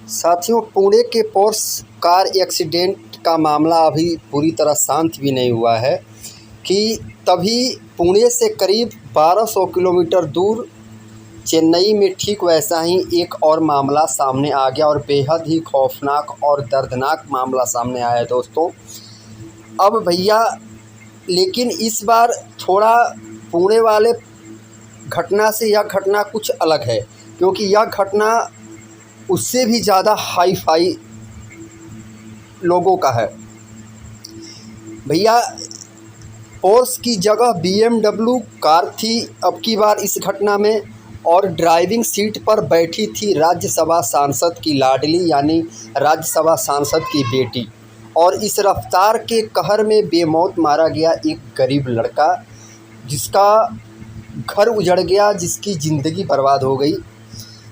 साथियों, पुणे के Porsche car accident का मामला अभी पूरी तरह शांत भी नहीं हुआ है कि तभी पुणे से करीब 1200 किलोमीटर दूर चेन्नई में ठीक वैसा ही एक और मामला सामने आ गया और बेहद ही खौफनाक और दर्दनाक मामला सामने आया है दोस्तों। अब भैया लेकिन इस बार थोड़ा पुणे वाले घटना से यह घटना कुछ अलग है, क्योंकि यह घटना उससे भी ज़्यादा हाई फाई लोगों का है। भैया पोर्श की जगह BMW कार थी अब की बार इस घटना में, और ड्राइविंग सीट पर बैठी थी राज्यसभा सांसद की लाडली यानी राज्यसभा सांसद की बेटी। और इस रफ्तार के कहर में बेमौत मारा गया एक गरीब लड़का, जिसका घर उजड़ गया, जिसकी ज़िंदगी बर्बाद हो गई।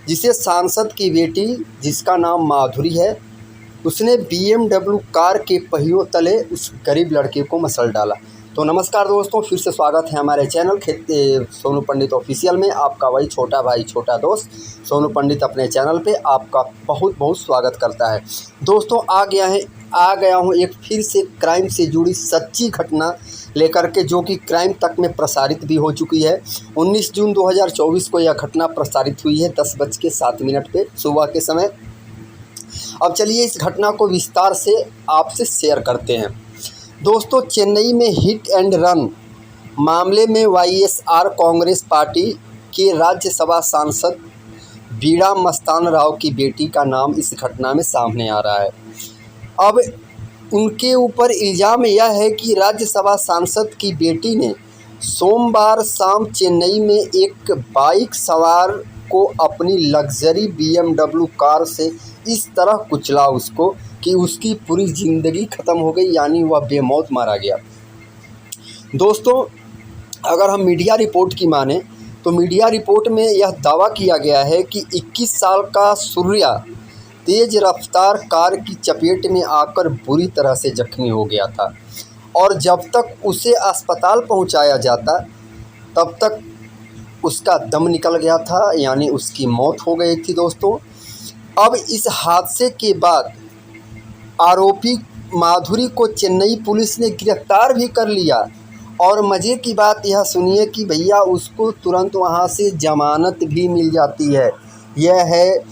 जिसे सांसद की बेटी, जिसका नाम माधुरी है, उसने BMW कार के पहियों तले उस गरीब लड़के को मसल डाला। तो नमस्कार दोस्तों, फिर से स्वागत है हमारे चैनल सोनू पंडित ऑफिशियल में। आपका वही छोटा भाई छोटा दोस्त सोनू पंडित अपने चैनल पे आपका बहुत बहुत स्वागत करता है। दोस्तों आ गया हूँ एक फिर से क्राइम से जुड़ी सच्ची घटना लेकर के, जो कि क्राइम तक में प्रसारित भी हो चुकी है। 19 जून 2024 को यह घटना प्रसारित हुई है 10:07 पे सुबह के समय। अब चलिए इस घटना को विस्तार से आपसे शेयर करते हैं। दोस्तों, चेन्नई में हिट एंड रन मामले में YSR कांग्रेस पार्टी के राज्यसभा सांसद बीड़ा मस्तान राव की बेटी का नाम इस घटना में सामने आ रहा है। अब उनके ऊपर इल्ज़ाम यह है कि राज्यसभा सांसद की बेटी ने सोमवार शाम चेन्नई में एक बाइक सवार को अपनी लग्जरी BMW कार से इस तरह कुचला उसको कि उसकी पूरी ज़िंदगी ख़त्म हो गई, यानी वह बेमौत मारा गया। दोस्तों, अगर हम मीडिया रिपोर्ट की माने तो मीडिया रिपोर्ट में यह दावा किया गया है कि 21 साल का सूर्या तेज़ रफ्तार कार की चपेट में आकर बुरी तरह से जख्मी हो गया था, और जब तक उसे अस्पताल पहुंचाया जाता तब तक उसका दम निकल गया था, यानी उसकी मौत हो गई थी। दोस्तों, अब इस हादसे के बाद आरोपी माधुरी को चेन्नई पुलिस ने गिरफ्तार भी कर लिया, और मज़े की बात यह सुनिए कि भैया उसको तुरंत वहां से जमानत भी मिल जाती है। यह है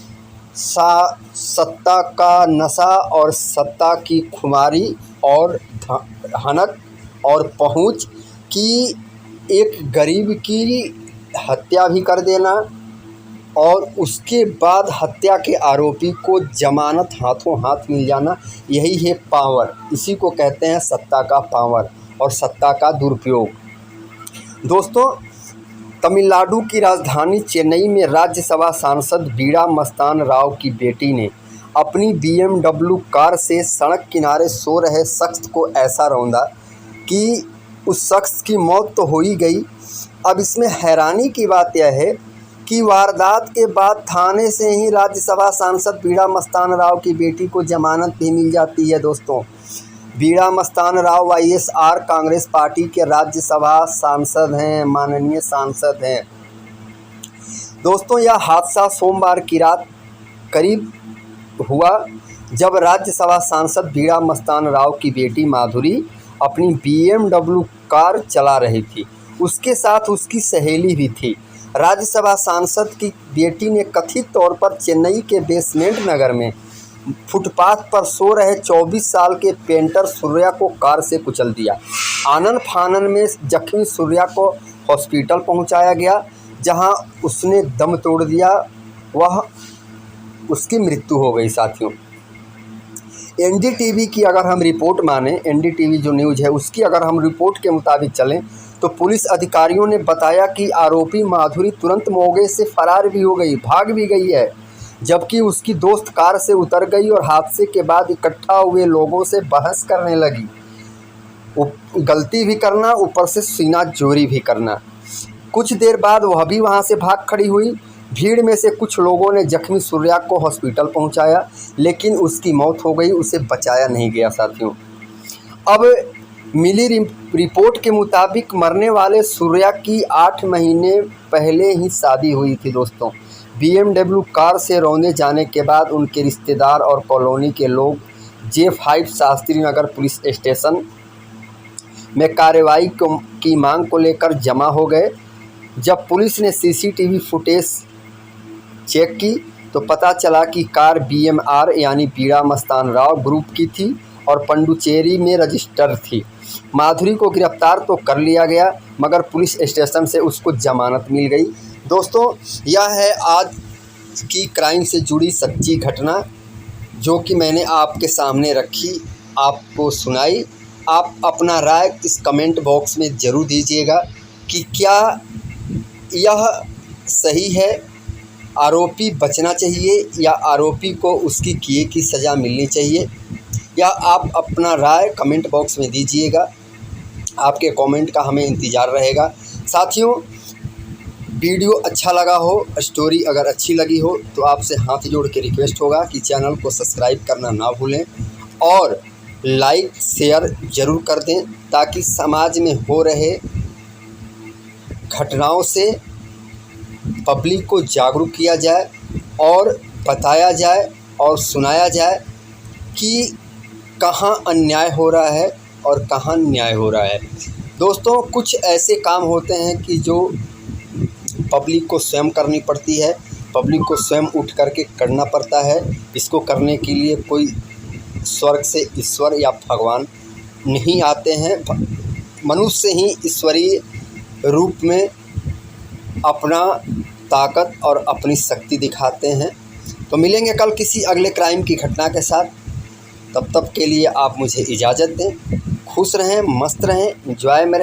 सत्ता का नशा और सत्ता की खुमारी और हनक और पहुंच की, एक गरीब की हत्या भी कर देना और उसके बाद हत्या के आरोपी को जमानत हाथों हाथ मिल जाना। यही है पावर, इसी को कहते हैं सत्ता का पावर और सत्ता का दुरुपयोग। दोस्तों, तमिलनाडु की राजधानी चेन्नई में राज्यसभा सांसद बीड़ा मस्तान राव की बेटी ने अपनी BMW कार से सड़क किनारे सो रहे शख्स को ऐसा रौंदा कि उस शख्स की मौत तो हो ही गई। अब इसमें हैरानी की बात यह है कि वारदात के बाद थाने से ही राज्यसभा सांसद बीड़ा मस्तान राव की बेटी को जमानत भी मिल जाती है। दोस्तों, बीड़ा मस्तान राव YSR कांग्रेस पार्टी के राज्यसभा सांसद हैं, माननीय सांसद हैं। दोस्तों, यह हादसा सोमवार की रात करीब हुआ, जब राज्यसभा सांसद बीड़ा मस्तान राव की बेटी माधुरी अपनी BMW कार चला रही थी। उसके साथ उसकी सहेली भी थी। राज्यसभा सांसद की बेटी ने कथित तौर पर चेन्नई के बेसमेंट नगर में फुटपाथ पर सो रहे 24 साल के पेंटर सूर्या को कार से कुचल दिया। आनन फानन में जख्मी सूर्या को हॉस्पिटल पहुंचाया गया, जहां उसने दम तोड़ दिया, उसकी मृत्यु हो गई। साथियों, NDTV की अगर हम रिपोर्ट माने, NDTV जो न्यूज़ है उसकी अगर हम रिपोर्ट के मुताबिक चलें तो पुलिस अधिकारियों ने बताया कि आरोपी माधुरी तुरंत मौके से फरार भी हो गई, भाग भी गई है, जबकि उसकी दोस्त कार से उतर गई और हादसे के बाद इकट्ठा हुए लोगों से बहस करने लगी। गलती भी करना, ऊपर से सीना जोरी भी करना। कुछ देर बाद वह भी वहां से भाग खड़ी हुई। भीड़ में से कुछ लोगों ने जख्मी सूर्या को हॉस्पिटल पहुंचाया, लेकिन उसकी मौत हो गई, उसे बचाया नहीं गया। साथियों, अब मिली रिपोर्ट के मुताबिक मरने वाले सूर्या की 8 महीने पहले ही शादी हुई थी। दोस्तों, BMW कार से रौंदे जाने के बाद उनके रिश्तेदार और कॉलोनी के लोग J5 Shastri Nagar police station में कार्रवाई की मांग को लेकर जमा हो गए। जब पुलिस ने CCTV फुटेज चेक की तो पता चला कि कार BMR यानी बीड़ा मस्तान राव ग्रुप की थी और पंडुचेरी में रजिस्टर थी। माधुरी को गिरफ्तार तो कर लिया गया, मगर पुलिस स्टेशन से उसको जमानत मिल गई। दोस्तों, यह है आज की क्राइम से जुड़ी सच्ची घटना जो कि मैंने आपके सामने रखी, आपको सुनाई। आप अपना राय इस कमेंट बॉक्स में ज़रूर दीजिएगा कि क्या यह सही है, आरोपी बचना चाहिए या आरोपी को उसकी किए की सज़ा मिलनी चाहिए, या आप अपना राय कमेंट बॉक्स में दीजिएगा। आपके कमेंट का हमें इंतज़ार रहेगा। साथियों, वीडियो अच्छा लगा हो, स्टोरी अगर अच्छी लगी हो तो आपसे हाथ जोड़ के रिक्वेस्ट होगा कि चैनल को सब्सक्राइब करना ना भूलें और लाइक शेयर ज़रूर कर दें, ताकि समाज में हो रहे घटनाओं से पब्लिक को जागरूक किया जाए और बताया जाए और सुनाया जाए कि कहाँ अन्याय हो रहा है और कहाँ न्याय हो रहा है। दोस्तों, कुछ ऐसे काम होते हैं कि जो पब्लिक को स्वयं करनी पड़ती है, पब्लिक को स्वयं उठ करके करना पड़ता है। इसको करने के लिए कोई स्वर्ग से ईश्वर या भगवान नहीं आते हैं, मनुष्य ही ईश्वरीय रूप में अपना ताकत और अपनी शक्ति दिखाते हैं। तो मिलेंगे कल किसी अगले क्राइम की घटना के साथ। तब तक के लिए आप मुझे इजाज़त दें। खुश रहें, मस्त रहें, एंजॉय में रहें।